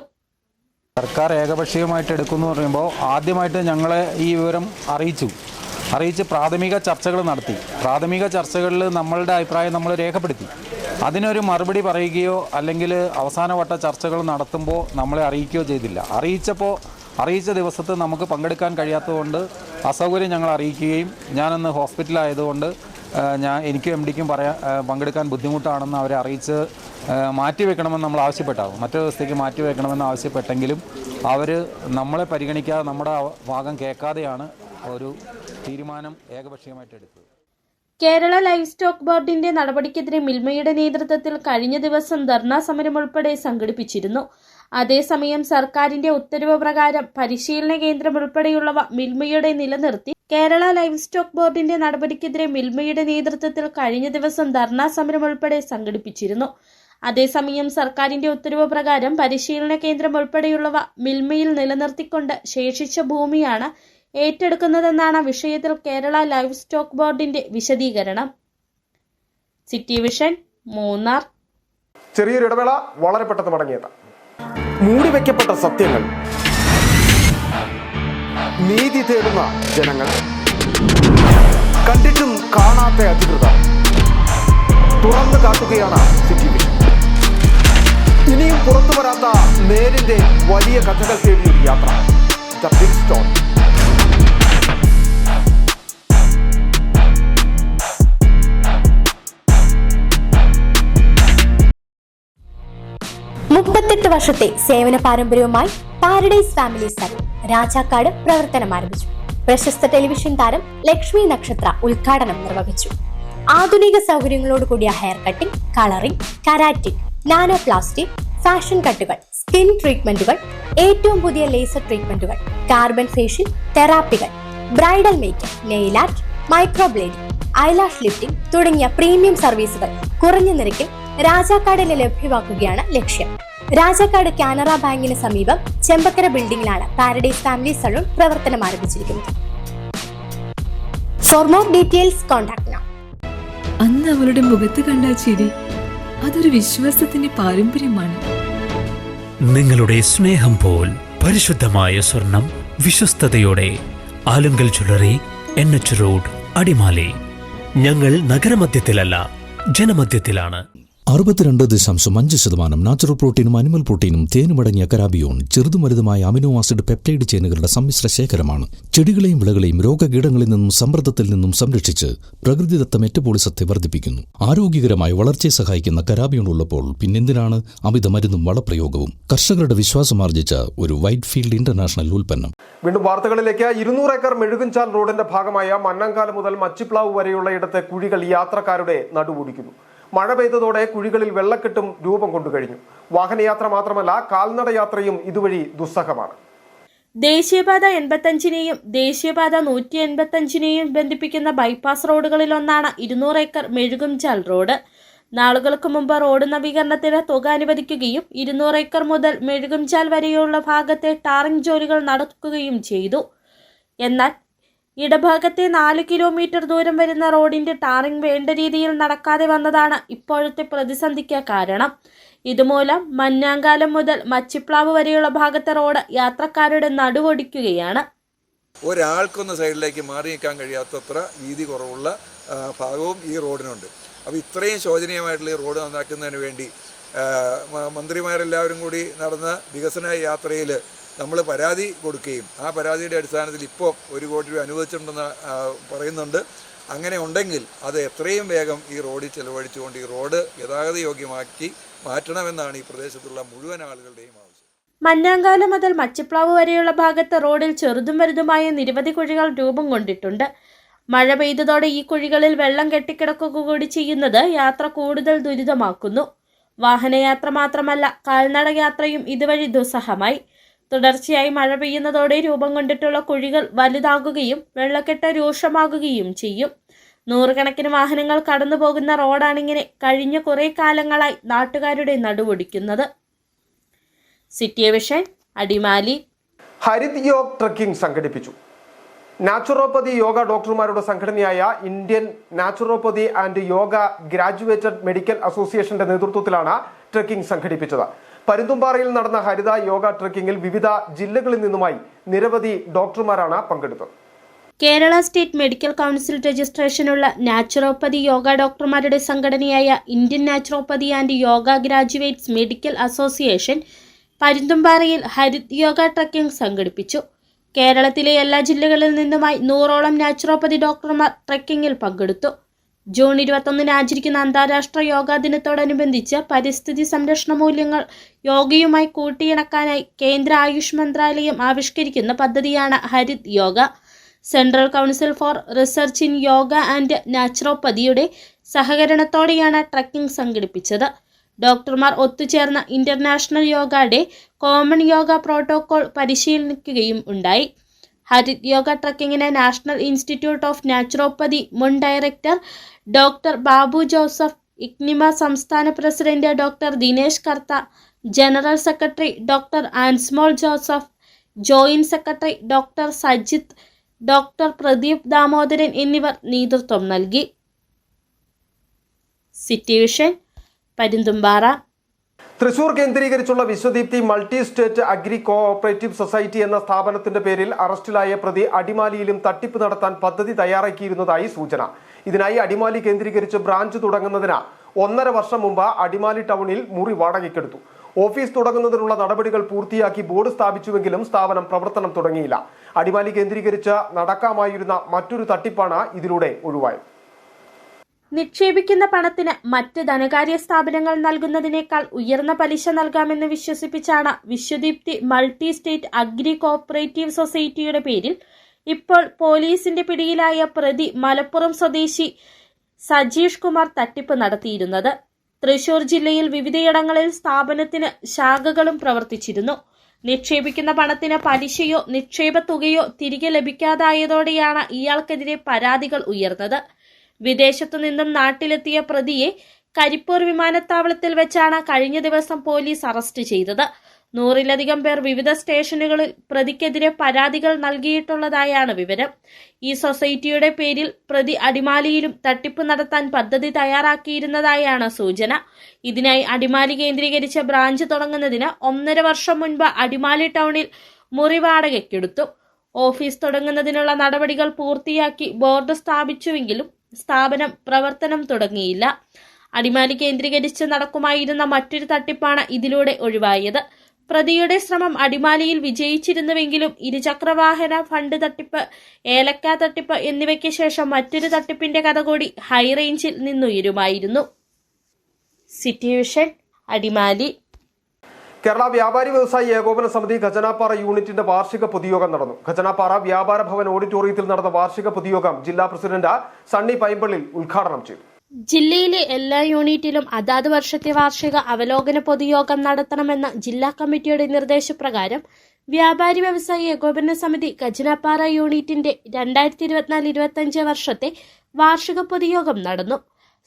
സർക്കാർ ഏകപക്ഷീയമായിട്ട് എടുക്കുമെന്ന് പറയുമ്പോൾ ആദ്യമായിട്ട് ഞങ്ങളെ ഈ വിവരം അറിയിച്ച് പ്രാഥമിക ചർച്ചകൾ നടത്തി. പ്രാഥമിക ചർച്ചകളിൽ നമ്മളുടെ അഭിപ്രായം നമ്മൾ രേഖപ്പെടുത്തി. അതിനൊരു മറുപടി പറയുകയോ അല്ലെങ്കിൽ അവസാനവട്ട ചർച്ചകൾ നടത്തുമ്പോൾ നമ്മളെ അറിയിക്കുകയോ ചെയ്തില്ല. അറിയിച്ച ദിവസത്ത് നമുക്ക് പങ്കെടുക്കാൻ കഴിയാത്തതുകൊണ്ട് അസൗകര്യം ഞങ്ങൾ അറിയിക്കുകയും ഞാനന്ന് ഹോസ്പിറ്റലായതുകൊണ്ട് എനിക്കും MDക്കും പങ്കെടുക്കാൻ ബുദ്ധിമുട്ടാണെന്ന് അവരെ അറിയിച്ച് മാറ്റിവെക്കണമെന്ന് നമ്മൾ ആവശ്യപ്പെട്ടാവും. മറ്റൊരു ദിവസത്തേക്ക് മാറ്റിവെക്കണമെന്ന് ആവശ്യപ്പെട്ടെങ്കിലും അവർ നമ്മളെ പരിഗണിക്കാതെ നമ്മുടെ ഭാഗം കേൾക്കാതെയാണ് ഒരു തീരുമാനം ഏകപക്ഷീയമായിട്ട് എടുത്തത്. കേരള ലൈവ് സ്റ്റോക്ക് ബോർഡിന്റെ നടപടിക്കെതിരെ മിൽമയുടെ നേതൃത്വത്തിൽ കഴിഞ്ഞ ദിവസം ധർണാ സമരം ഉൾപ്പെടെ സംഘടിപ്പിച്ചിരുന്നു. അതേസമയം സർക്കാരിന്റെ ഉത്തരവ് പ്രകാരം പരിശീലന കേന്ദ്രം ഉൾപ്പെടെയുള്ളവ മിൽമയുടെ നിലനിർത്തി കേരള ലൈവ് സ്റ്റോക്ക് ബോർഡിന്റെ നടപടിക്കെതിരെ മിൽമയുടെ നേതൃത്വത്തിൽ കഴിഞ്ഞ ദിവസം ധർണാ സമരം ഉൾപ്പെടെ സംഘടിപ്പിച്ചിരുന്നു. അതേസമയം സർക്കാരിന്റെ ഉത്തരവ് പ്രകാരം പരിശീലന കേന്ദ്രം ഉൾപ്പെടെയുള്ളവ മിൽമയിൽ നിലനിർത്തിക്കൊണ്ട് ശേഷിച്ച ഭൂമിയാണ് ഏറ്റെടുക്കുന്നതെന്നാണ് വിഷയത്തിൽ കേരള ലൈവ് സ്റ്റോക്ക് ബോർഡിന്റെ വിശദീകരണം. City vision, Munnar. ചെറിയൊരു ഇടവേള, വളരെ പെട്ടെന്ന് മടങ്ങിയത്. മൂടിവെക്കപ്പെട്ട സത്യങ്ങൾ, നീതി തേടുന്ന ജനങ്ങൾ, കണ്ടിട്ടും കാണാത്ത അധികൃതർ, തുറന്നു കാട്ടുകയാണ് സിറ്റി വിഷൻ. ഇനിയും പുറത്തു വരാത്ത നേരിന്റെ വലിയ കഥകൾ തേടിയൊരു യാത്ര. The big stone. മുപ്പത്തെട്ട് വർഷത്തെ സേവന പാരമ്പര്യവുമായി പാരഡൈസ് ഫാമിലി സലൂൺ രാജാക്കാട് പ്രവർത്തനം ആരംഭിച്ചു. പ്രശസ്ത ടെലിവിഷൻ താരം ലക്ഷ്മി നക്ഷത്ര ഉദ്ഘാടനം നിർവഹിച്ചു. ആധുനിക സൗകര്യങ്ങളോട് കൂടിയ hair cutting, colouring, keratin, nano plastic, fashion കട്ടുകൾ, സ്കിൻ ട്രീറ്റ്മെന്റുകൾ, ഏറ്റവും പുതിയ ലേസർ ട്രീറ്റ്മെന്റുകൾ, കാർബൺ ഫേഷ്യൽ തെറാപ്പികൾ, bridal makeup, nail art, microblading, eyelash lifting തുടങ്ങിയ പ്രീമിയം സർവീസുകൾ കുറഞ്ഞ നിരക്കിൽ രാജാക്കാടിൽ ലഭ്യമാക്കുകയാണ് ലക്ഷ്യം. രാജാക്കാട് കാനറ ബാങ്കിന് സമീപം ചെമ്പക്കര ബിൽഡിംഗിലാണ് പാരഡൈസ് ഫാമിലി സലൂൺ പ്രവർത്തനം ആരംഭിച്ചിരിക്കുന്നത്. For more details contact now. അന്ന് അവളുടെ മുഖത്ത് കണ്ട ചിരി അതൊരു വിശ്വാസത്തിന്റെ പാരമ്പര്യമാണ്. നിങ്ങളുടെ സ്നേഹം പോൽ പരിശുദ്ധമായ സ്വർണം വിശ്വസ്തയോടെ Alunkal jewellery, NH road, Adimali. ഞങ്ങൾ നഗരമധ്യത്തിലല്ല, ജനമധ്യത്തിലാണ്. 62.5% നാച്ചുറൽ പ്രോട്ടീനും അനിമൽ പ്രോട്ടീനും തേനുമടങ്ങിയ കരാബിയോൺ ചെറുതും വലുതുമായ അമിനോ ആസിഡ് പെപ്റ്റൈഡ് ചെയിനുകളുടെ സമ്മിശ്ര ശേഖരമാണ്. ചെടികളെയും വിളകളെയും രോഗകീടങ്ങളിൽ നിന്നും സമ്മർദ്ദത്തിൽ നിന്നും സംരക്ഷിച്ച് പ്രകൃതിദത്ത മെറ്റബോളിസത്തെ വർദ്ധിപ്പിക്കുന്നു. ആരോഗ്യകരമായ വളർച്ചയെ സഹായിക്കുന്ന കരാബിയോൺ ഉള്ളപ്പോൾ പിന്നെന്തിനാണ് അമിത മരുന്നും വളപ്രയോഗവും? കർഷകരുടെ വിശ്വാസമാർജിച്ച ഒരു വൈറ്റ് ഫീൽഡ് ഇന്റർനാഷണൽ ഉൽപ്പന്നം. വീണ്ടും വാർത്തകളിലേക്ക്. 200 ഏക്കർ മെഴുകുംചാൽ റോഡിന്റെ ഭാഗമായ മന്നങ്കാല് മുതൽ മച്ചിപ്ലാവ് വരെയുള്ള ഇടത്തെ കുഴികൾ യാത്രക്കാരുടെ നടുവൊടിക്കുന്നു. മഴ പെയ്തതോടെ കുഴികളിൽ വെള്ളക്കെട്ടും രൂപം കൊണ്ടു കഴിഞ്ഞു. വാഹനയാത്ര മാത്രമല്ല, കാൽനട യാത്രയും ഇതുവഴി ദുസ്സഹമാണ്. ദേശീയപാത 85-നെയും ദേശീയപാത 185-നെയും ബന്ധിപ്പിക്കുന്ന ബൈപ്പാസ് റോഡുകളിലൊന്നാണ് 200 ഏക്കർ മെഴുകുംചാൽ റോഡ്. നാളുകൾക്ക് മുമ്പ് റോഡ് നവീകരണത്തിന് തുക അനുവദിക്കുകയും 200 ഏക്കർ മുതൽ മെഴുകുംചാൽ വരെയുള്ള ഭാഗത്തെ ടാറിംഗ് ജോലികൾ നടക്കുകയും ചെയ്തു. എന്നാൽ ഇടഭാഗത്തെ 4 കിലോമീറ്റർ ദൂരം വരുന്ന റോഡിന്റെ ടാറിംഗ് വേണ്ട രീതിയിൽ നടക്കാതെ വന്നതാണ് ഇപ്പോഴത്തെ പ്രതിസന്ധിക്ക് കാരണം. ഇതുമൂലം മഞ്ഞാങ്കാലം മുതൽ മച്ചിപ്ലാവ് വരെയുള്ള ഭാഗത്തെ റോഡ് യാത്രക്കാരുടെ നടുവൊടിക്കുകയാണ്. ഒരാൾക്കൊന്ന് സൈഡിലേക്ക് മാറി നിൽക്കാൻ കഴിയാത്തത്ര വീതി കുറവുള്ള ഭാഗവും ഈ റോഡിനുണ്ട്. അപ്പോൾ ഇത്രയും ശോചനീയമായിട്ടുള്ള ഈ റോഡ് നന്നാക്കുന്നതിന് വേണ്ടി മന്ത്രിമാരെല്ലാവരും കൂടി നടന്ന വികസന യാത്രയിൽ നമ്മൾ പരാതി കൊടുക്കുകയും ആ പരാതിയുടെ അടിസ്ഥാനത്തിൽ ഇപ്പോൾ 1 കോടി രൂപ അനുവദിച്ചിട്ടുണ്ടെന്ന് പറയുന്നുണ്ട്. അങ്ങനെ ഉണ്ടെങ്കിൽ അത് എത്രയും വേഗം ഈ റോഡിൽ ചെലവഴിച്ചുകൊണ്ട് ഈ റോഡ് ഗതാഗത യോഗ്യമാക്കി മാറ്റണമെന്നാണ് ഈ പ്രദേശത്തുള്ള മുഴുവൻ ആളുകളുടെയും ആവശ്യം. മഞ്ഞാങ്കാലം മുതൽ മച്ചിപ്ലാവ് വരെയുള്ള ഭാഗത്ത് റോഡിൽ ചെറുതും വലുതുമായ നിരവധി കുഴികൾ രൂപം കൊണ്ടിട്ടുണ്ട്. മഴ പെയ്തതോടെ ഈ കുഴികളിൽ വെള്ളം കെട്ടിക്കിടക്കുക കൂടി ചെയ്യുന്നത് യാത്ര കൂടുതൽ ദുരിതമാക്കുന്നു. വാഹനയാത്ര മാത്രമല്ല, കാൽനട യാത്രയും ഇതുവഴി ദുസ്സഹമായി. തുടർച്ചയായി മഴ പെയ്യുന്നതോടെ രൂപം കൊണ്ടിട്ടുള്ള കുഴികൾ വലുതാകുകയും വെള്ളക്കെട്ട് രൂക്ഷമാകുകയും ചെയ്യും. നൂറുകണക്കിന് വാഹനങ്ങൾ കടന്നുപോകുന്ന റോഡാണിങ്ങനെ കഴിഞ്ഞ കുറേ കാലങ്ങളായി നാട്ടുകാരുടെ നടുവൊടിക്കുന്നത്. City vision, Adimali. Harit Yog trekking സംഘടിപ്പിച്ചു. നാച്ചുറോപ്പതി യോഗ ഡോക്ടർമാരുടെ സംഘടനയായ Indian naturopathy and yoga graduated medical അസോസിയേഷന്റെ നേതൃത്വത്തിലാണ് ട്രക്കിംഗ് സംഘടിപ്പിച്ചത്. പരുന്തുംപാറയിൽ നടന്ന ഹരിത യോഗ ട്രക്കിംഗിൽ വിവിധ ജില്ലകളിൽ നിന്നുമായി നിരവധി ഡോക്ടർമാരാണ് പങ്കെടുത്തത്. കേരള സ്റ്റേറ്റ് മെഡിക്കൽ കൗൺസിൽ രജിസ്ട്രേഷനുള്ള നാച്ചുറോപ്പതി യോഗ ഡോക്ടർമാരുടെ സംഘടനയായ Indian naturopathy and yoga graduates medical association പരുന്തുംപാറയിൽ ഹരിത് യോഗ ട്രക്കിംഗ് സംഘടിപ്പിച്ചു. കേരളത്തിലെ എല്ലാ ജില്ലകളിൽ നിന്നുമായി 100ഓളം നാച്ചുറോപ്പതി ഡോക്ടർമാർ ട്രക്കിംഗിൽ പങ്കെടുത്തു. ജൂൺ 21 ആചരിക്കുന്ന അന്താരാഷ്ട്ര യോഗാ ദിനത്തോടനുബന്ധിച്ച് പരിസ്ഥിതി സംരക്ഷണ മൂല്യങ്ങൾ യോഗയുമായി കൂട്ടിയിണക്കാനായി കേന്ദ്ര ആയുഷ് മന്ത്രാലയം ആവിഷ്കരിക്കുന്ന പദ്ധതിയാണ് Harit yoga. Central council for research in yoga and നാച്ചുറോപ്പതിയുടെ സഹകരണത്തോടെയാണ് ട്രക്കിംഗ് സംഘടിപ്പിച്ചത്. ഡോക്ടർമാർ ഒത്തുചേർന്ന international yoga day common yoga protocol പരിശീലിക്കുകയും ഉണ്ടായി. ഹരിത് യോഗ ട്രക്കിങ്ങിന് നാഷണൽ ഇൻസ്റ്റിറ്റ്യൂട്ട് ഓഫ് നാച്ചുറോപ്പതി മുൻ ഡയറക്ടർ ഡോക്ടർ ബാബു ജോസഫ്, ഇഗ്നിമ സംസ്ഥാന president doctor Dinesh Kartha, general secretary doctor Ansmol Joseph, joint secretary doctor Sajith, doctor Pradeep Damodaran എന്നിവർ നേതൃത്വം നൽകി. City vision, Parunthumpara. തൃശൂർ കേന്ദ്രീകരിച്ചുള്ള Viswadeepthi multi state agri cooperative society എന്ന സ്ഥാപനത്തിന്റെ പേരിൽ അറസ്റ്റിലായ പ്രതി അടിമാലിയിലും തട്ടിപ്പ് നടത്താൻ പദ്ധതി തയ്യാറാക്കിയിരുന്നതായി സൂചന. ഇതിനായി അടിമാലി കേന്ദ്രീകരിച്ച് ബ്രാഞ്ച് തുടങ്ങുന്നതിന് 1.5 വർഷം മുമ്പ് അടിമാലി ടൗണിൽ മുറി വാടകയ്ക്കെടുത്തു. ഓഫീസ് തുടങ്ങുന്നതിനുള്ള നടപടികൾ പൂർത്തിയാക്കി ബോർഡ് സ്ഥാപിച്ചുവെങ്കിലും സ്ഥാപനം പ്രവർത്തനം തുടങ്ങിയില്ല. അടിമാലി കേന്ദ്രീകരിച്ച് നടക്കാമായിരുന്ന മറ്റൊരു തട്ടിപ്പാണ് ഇതിലൂടെ ഒഴിവായത്. നിക്ഷേപിക്കുന്ന പണത്തിന് മറ്റ് ധനകാര്യ സ്ഥാപനങ്ങൾ നൽകുന്നതിനേക്കാൾ ഉയർന്ന പലിശ നൽകാമെന്ന് വിശ്വസിപ്പിച്ചാണ് Viswadeepthi multi state agri cooperative സൊസൈറ്റിയുടെ പേരിൽ ഇപ്പോൾ പോലീസിന്റെ പിടിയിലായ പ്രതി മലപ്പുറം സ്വദേശി സജീഷ് കുമാർ തട്ടിപ്പ് നടത്തിയിരുന്നത്. തൃശൂർ ജില്ലയിൽ വിവിധയിടങ്ങളിൽ സ്ഥാപനത്തിന് ശാഖകളും പ്രവർത്തിച്ചിരുന്നു. നിക്ഷേപിക്കുന്ന പണത്തിന് പലിശയോ നിക്ഷേപ തുകയോ തിരികെ ലഭിക്കാതായതോടെയാണ് ഇയാൾക്കെതിരെ പരാതികൾ ഉയർന്നത്. വിദേശത്തു നിന്നും നാട്ടിലെത്തിയ പ്രതിയെ കരിപ്പൂർ വിമാനത്താവളത്തിൽ വെച്ചാണ് കഴിഞ്ഞ ദിവസം പോലീസ് അറസ്റ്റ് ചെയ്തത്. 100-ലധികം പേർ വിവിധ സ്റ്റേഷനുകളിൽ പ്രതിക്കെതിരെ പരാതികൾ നൽകിയിട്ടുള്ളതായാണ് വിവരം. ഈ സൊസൈറ്റിയുടെ പേരിൽ പ്രതി അടിമാലിയിലും തട്ടിപ്പ് നടത്താൻ പദ്ധതി തയ്യാറാക്കിയിരുന്നതായാണ് സൂചന. ഇതിനായി അടിമാലി കേന്ദ്രീകരിച്ച ബ്രാഞ്ച് തുടങ്ങുന്നതിന് 1.5 വർഷം മുൻപ് അടിമാലി ടൗണിൽ മുറി വാടകയ്ക്കെടുത്തു. ഓഫീസ് തുടങ്ങുന്നതിനുള്ള നടപടികൾ പൂർത്തിയാക്കി ബോർഡ് സ്ഥാപിച്ചുവെങ്കിലും സ്ഥാപനം പ്രവർത്തനം തുടങ്ങിയില്ല. അടിമാലി കേന്ദ്രീകരിച്ച് നടക്കുമായിരുന്ന മറ്റൊരു തട്ടിപ്പാണ് ഇതിലൂടെ ഒഴിവായത്. പ്രതിയുടെ ശ്രമം അടിമാലിയിൽ വിജയിച്ചിരുന്നുവെങ്കിലും ഇരുചക്രവാഹന ഫണ്ട് തട്ടിപ്പ്, ഏലക്ക തട്ടിപ്പ് എന്നിവയ്ക്ക് ശേഷം മറ്റൊരു തട്ടിപ്പിന്റെ കഥ കൂടി ഹൈറേഞ്ചിൽ നിന്നുയരുമായിരുന്നു. City vision, Adimali. കേരള വ്യാപാരി വ്യവസായി ഏകോപന സമിതി ഖജനാപ്പാറ യൂണിറ്റിന്റെ വാർഷിക പൊതുയോഗം നടന്നു. ഖജനാപ്പാറ വ്യാപാര ഭവൻ ഓഡിറ്റോറിയത്തിൽ നടന്ന വാർഷിക പൊതുയോഗം ജില്ലാ പ്രസിഡന്റ് സണ്ണി പൈമ്പള്ളിൽ ഉദ്ഘാടനം ചെയ്തു. ജില്ലയിലെ എല്ലാ യൂണിറ്റിലും അതാത് വർഷത്തെ വാർഷിക അവലോകന പൊതുയോഗം നടത്തണമെന്ന ജില്ലാ കമ്മിറ്റിയുടെ നിർദ്ദേശപ്രകാരം വ്യാപാരി വ്യവസായി ഏകോപന സമിതി ഖജനാപ്പാറ യൂണിറ്റിന്റെ 2024-25 വർഷത്തെ വാർഷിക പൊതുയോഗം നടന്നു.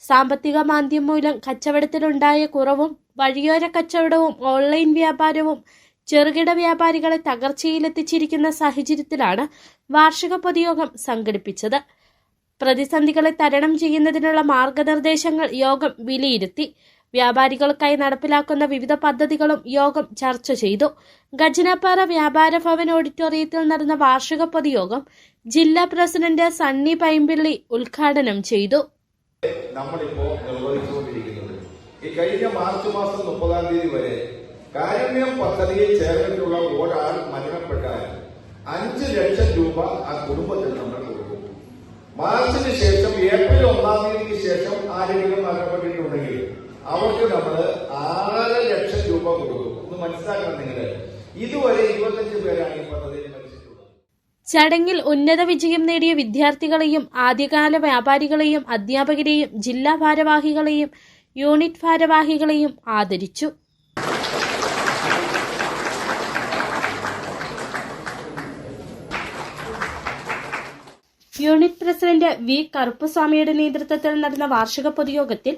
സാമ്പത്തിക മാന്ദ്യം മൂലം കച്ചവടത്തിലുണ്ടായ കുറവും വഴിയോര കച്ചവടവും ഓൺലൈൻ വ്യാപാരവും ചെറുകിട വ്യാപാരികളെ തകർച്ചയിലെത്തിച്ചിരിക്കുന്ന സാഹചര്യത്തിലാണ് വാർഷിക പൊതുയോഗം സംഘടിപ്പിച്ചത്. പ്രതിസന്ധികളെ തരണം ചെയ്യുന്നതിനുള്ള മാർഗനിർദ്ദേശങ്ങൾ യോഗം വിലയിരുത്തി. വ്യാപാരികൾക്കായി നടപ്പിലാക്കുന്ന വിവിധ പദ്ധതികളും യോഗം ചർച്ച ചെയ്തു. ഗജനപ്പാറ വ്യാപാര ഭവൻ ഓഡിറ്റോറിയത്തിൽ നടന്ന വാർഷിക പൊതുയോഗം ജില്ലാ പ്രസിഡന്റ് സണ്ണി പൈമ്പിള്ളി ഉദ്ഘാടനം ചെയ്തു. നമ്മളിപ്പോൾ നിർവഹിച്ചുകൊണ്ടിരിക്കുന്നത് ഈ കഴിഞ്ഞ മാർച്ച് മാസം 30-ാം തീയതി വരെ കാരുണ്യം പദ്ധതിയിൽ ചേർന്നിട്ടുള്ള ഒരാൾ മരണപ്പെട്ടാൽ 5 ലക്ഷം രൂപ ആ കുടുംബത്തിന് നമ്മൾ കൊടുക്കും. മാർച്ചിന് ശേഷം ഏപ്രിൽ 1-ാം തീയതിക്ക് ശേഷം ആരെങ്കിലും മരണപ്പെട്ടിട്ടുണ്ടെങ്കിൽ അവർക്ക് നമ്മൾ 6 ലക്ഷം രൂപ കൊടുക്കും. ഒന്ന് മനസ്സിലാക്കണം നിങ്ങൾ, ഇതുവരെ 25 പേരാണ് ഈ പദ്ധതിയിൽ മരിച്ചിട്ടുള്ളത്. ചടങ്ങിൽ ഉന്നത വിജയം നേടിയ വിദ്യാർത്ഥികളെയും ആദ്യകാല വ്യാപാരികളെയും അധ്യാപകരെയും ജില്ലാ ഭാരവാഹികളെയും യൂണിറ്റ് ഭാരവാഹികളെയും ആദരിച്ചു. യൂണിറ്റ് പ്രസിഡന്റ് വി കറുപ്പുസ്വാമിയുടെ നേതൃത്വത്തിൽ നടന്ന വാർഷിക പൊതുയോഗത്തിൽ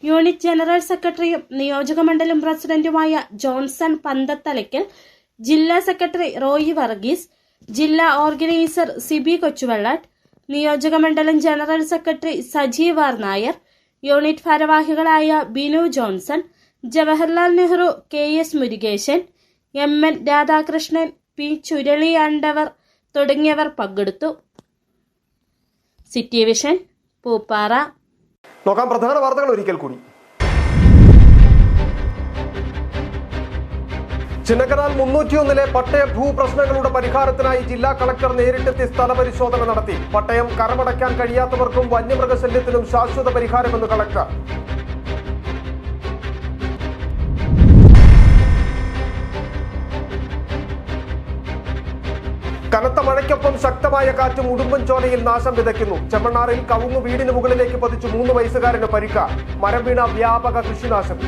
യൂണിറ്റ് ജനറൽ സെക്രട്ടറിയും നിയോജകമണ്ഡലം പ്രസിഡന്റുമായ ജോൺസൺ പന്തത്തലയ്ക്കൽ, ജില്ലാ സെക്രട്ടറി റോയി വർഗീസ്, ജില്ലാ ഓർഗനൈസർ സിബി കൊച്ചുവള്ളാട്ട്, നിയോജകമണ്ഡലം general secretary Sajeev R Nair, unit ഭാരവാഹികളായ Binu Johnson, Jawaharlal Nehru, KS Murukesan, MN Radhakrishnan, P Churaliyandavar തുടങ്ങിയവർ പങ്കെടുത്തു. City vision, Pooppara. നോക്കാം പ്രധാന വാർത്തകൾ ഒരിക്കൽ കൂടി. ചിന്നക്കനാൽ 301-ലെ പട്ടയ ഭൂപ്രശ്നങ്ങളുടെ പരിഹാരത്തിനായി ജില്ലാ കളക്ടർ നേരിട്ടെത്തി സ്ഥലപരിശോധന നടത്തി. പട്ടയം കരമടയ്ക്കാൻ കഴിയാത്തവർക്കും വന്യമൃഗശല്യത്തിനും ശാശ്വത പരിഹാരമെന്ന് കളക്ടർ. കനത്ത മഴയ്ക്കൊപ്പം ശക്തമായ കാറ്റും ഉടുമ്പൻചോലയിൽ നാശം വിതയ്ക്കുന്നു. ചെമ്മണ്ണാറിൽ കവുങ്ങ് വീടിന് മുകളിലേക്ക് പതിച്ചു 3 വയസ്സുകാരന് പരിക്ക. മരം വീണ വ്യാപക കൃഷിനാശം.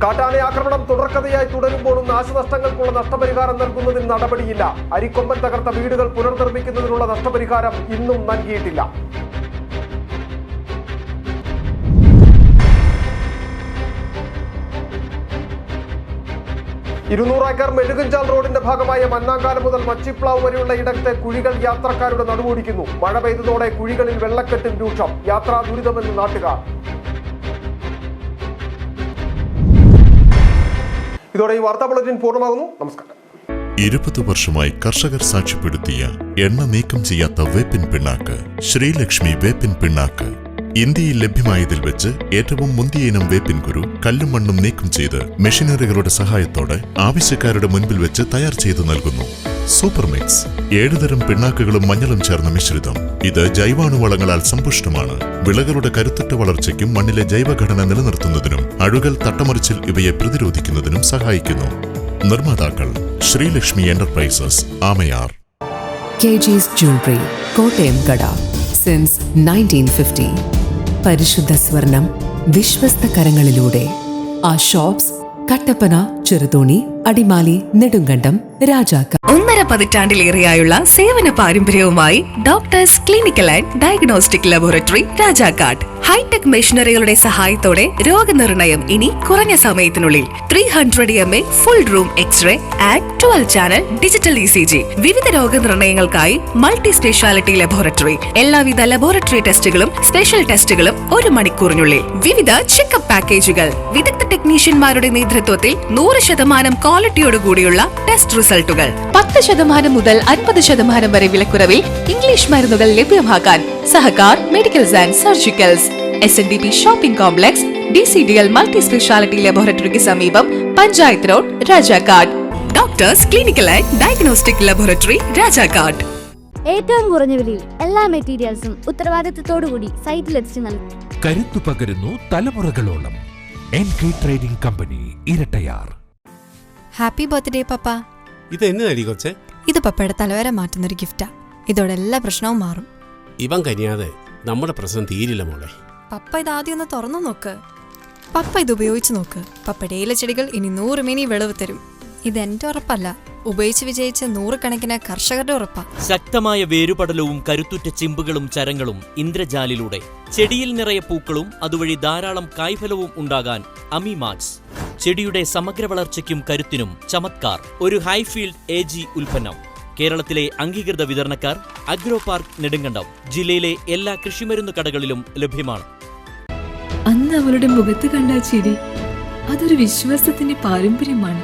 കാട്ടാന ആക്രമണം തുടർക്കഥയായി തുടരുമ്പോഴും നാശനഷ്ടങ്ങൾക്കുള്ള നഷ്ടപരിഹാരം നൽകുന്നതിന് നടപടിയില്ല. അരിക്കൊമ്പൻ തകർത്ത വീടുകൾ പുനർനിർമ്മിക്കുന്നതിനുള്ള നഷ്ടപരിഹാരം ഇന്നും നൽകിയിട്ടില്ല. ഏക്കർ മെഴുകുംചാൽ റോഡിന്റെ ഭാഗമായ മന്നാങ്കാലം മുതൽ മച്ചിപ്ലാവ് വരെയുള്ള ഇടത്തെ കുഴികൾ യാത്രക്കാരുടെ നടുവൊടിക്കുന്നു. മഴ പെയ്തതോടെ കുഴികളിൽ വെള്ളക്കെട്ടും രൂക്ഷം. യാത്രാ ദുരിതമെന്ന് നാട്ടുകാർ. ഇതോടെ ഈ വാർത്താ ബുള്ളറ്റിൻ പൂർണ്ണമാകുന്നു. നമസ്കാരം. 20 വർഷമായി കർഷകർ സാക്ഷ്യപ്പെടുത്തിയ എണ്ണ നീക്കം ചെയ്യാത്ത വേപ്പിൻ പിണ്ണാക്ക് ശ്രീലക്ഷ്മി വേപ്പിൻ പിണ്ണാക്ക്. ഇന്ത്യയിൽ ലഭ്യമായതിൽ വെച്ച് ഏറ്റവും മുന്തിയ ഇനം വേപ്പിൻ കുരു കല്ലും മണ്ണും നീക്കം ചെയ്ത് മെഷീനറികളുടെ സഹായത്തോടെ ആവശ്യക്കാരുടെ മുൻപിൽ വെച്ച് തയ്യാർ ചെയ്തു നൽകുന്നു. സൂപ്പർ മിക്സ് 7 തരം പിണ്ണാക്കുകളും മഞ്ഞളും ചേർന്ന മിശ്രിതം. ഇത് ജൈവാണുവളങ്ങളാൽ സമ്പുഷ്ടമാണ്. വിളകളുടെ കരുത്തുറ്റ വളർച്ചയ്ക്കും മണ്ണിലെ ജൈവഘടന നിലനിർത്തുന്നതിനും അഴുകൽ, തട്ടമറിച്ചിൽ ഇവയെ പ്രതിരോധിക്കുന്നതിനും സഹായിക്കുന്നു. നിർമ്മാതാക്കൾ Sreelakshmi enterprises, Amayar. KG's Jewelry, Kottayam കട. സിൻസ് 1950. പരിശുദ്ധ സ്വർണം വിശ്വസ്ത കരങ്ങളിലൂടെ. ആ ഷോപ്സ് കട്ടപ്പന, ചെറുതോണി, അടിമാലി, നെടുങ്കണ്ടം, രാജാക്ക. 1.5 പതിറ്റാണ്ടിലേറെയായുള്ള സേവന പാരമ്പര്യവുമായി doctors clinical and diagnostic laboratory, Rajakkad. Hi tech മെഷീനറികളുടെ സഹായത്തോടെ രോഗനിർണയം ഇനി കുറഞ്ഞ സമയത്തിനുള്ളിൽ. 300 mA full room x ray and 12 channel digital ECG. വിവിധ രോഗനിർണയങ്ങൾക്കായി മൾട്ടി സ്പെഷ്യാലിറ്റി ലബോറട്ടറി. എല്ലാവിധ ലബോറട്ടറി ടെസ്റ്റുകളും സ്പെഷ്യൽ ടെസ്റ്റുകളും 1 മണിക്കൂറിനുള്ളിൽ. വിവിധ ചെക്കപ്പ് പാക്കേജുകൾ. വിദഗ്ധ ടെക്നീഷ്യന്മാരുടെ നേതൃത്വത്തിൽ 100% ക്വാളിറ്റിയോടുകൂടിയുള്ള ടെസ്റ്റ് റിസൾട്ടുകൾ. 10% മുതൽ 50% വരെ വിലക്കുറവിൽ ഇംഗ്ലീഷ് മരുന്നുകൾ ലഭ്യമാക്കാൻ Sahakar medicals and surgicals, SNDP shopping complex, DCDL multi speciality ലബോറട്ടറിക്ക് സമീപം, panchayat road, Rajakkad. Doctors clinical and diagnostic laboratory, Rajakkad. ഏറ്റവും കുറഞ്ഞ വിലയിൽ എല്ലാ മെറ്റീരിയൽസും ഉത്തരവാദിത്തത്തോടുകൂടി സൈറ്റിലെത്തിച്ച് നൽകും. കരുത്തു പകരുന്നു തലമുറകളോളം. NK trading company, Erattayar. Happy birthday papa. ഇത് എന്നതായി കൊച്ചെ? ഇത് പപ്പയുടെ തലവര മാറ്റുന്നൊരു ഗിഫ്റ്റാ. ഇതോടെ എല്ലാ പ്രശ്നവും മാറും. ഇവൻ കനിയാതെ നമ്മുടെ പ്രശ്നം തീരില്ല മോളെ. പപ്പ ഇത് ആദ്യം ഒന്ന് തുറന്നു നോക്ക്. പപ്പ ഇത് ഉപയോഗിച്ച് നോക്ക്. പപ്പയുടെ ഇലച്ചെടികൾ ഇനി 100 മേനി വിളവ് തരും. ഇതെന്റെ ഉറപ്പല്ല, ഉപയോഗിച്ച് വിജയിച്ച 100 കണക്കിന് കർഷകരുടെ ഉറപ്പാ. ശക്തമായ വേരുപടലവും കരുത്തുറ്റ ചിമ്പുകളും ചരങ്ങളും ഇന്ദ്രജാലിലൂടെ ചെടിയിൽ നിറയെ പൂക്കളും അതുവഴി ധാരാളം കായ്ഫലവും ഉണ്ടാകാൻ അമിമാക്സ്. ചെടിയുടെ സമഗ്ര വളർച്ചയ്ക്കും കരുത്തിനും ചമത്കാർ. ഒരു ഹൈഫീൽഡ് AG ഉൽപ്പന്നം. കേരളത്തിലെ അംഗീകൃത വിതരണക്കാർ അഗ്രോ പാർക്ക് നെടുങ്കണ്ടം. ജില്ലയിലെ എല്ലാ കൃഷിമരുന്ന് കടകളിലും ലഭ്യമാണ്. അന്ന് അവളുടെ മുഖത്ത് കണ്ട ചിരി അതൊരു വിശ്വാസത്തിന്റെ പാരമ്പര്യമാണ്.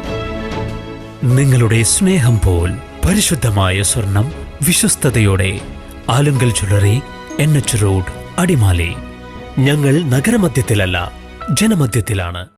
നിങ്ങളുടെ സ്നേഹം പോൽ പരിശുദ്ധമായ സ്വർണം വിശ്വസ്തയോടെ Alunkal jewellery, NH road, Adimali. ഞങ്ങൾ നഗരമധ്യത്തിലല്ല, ജനമധ്യത്തിലാണ്.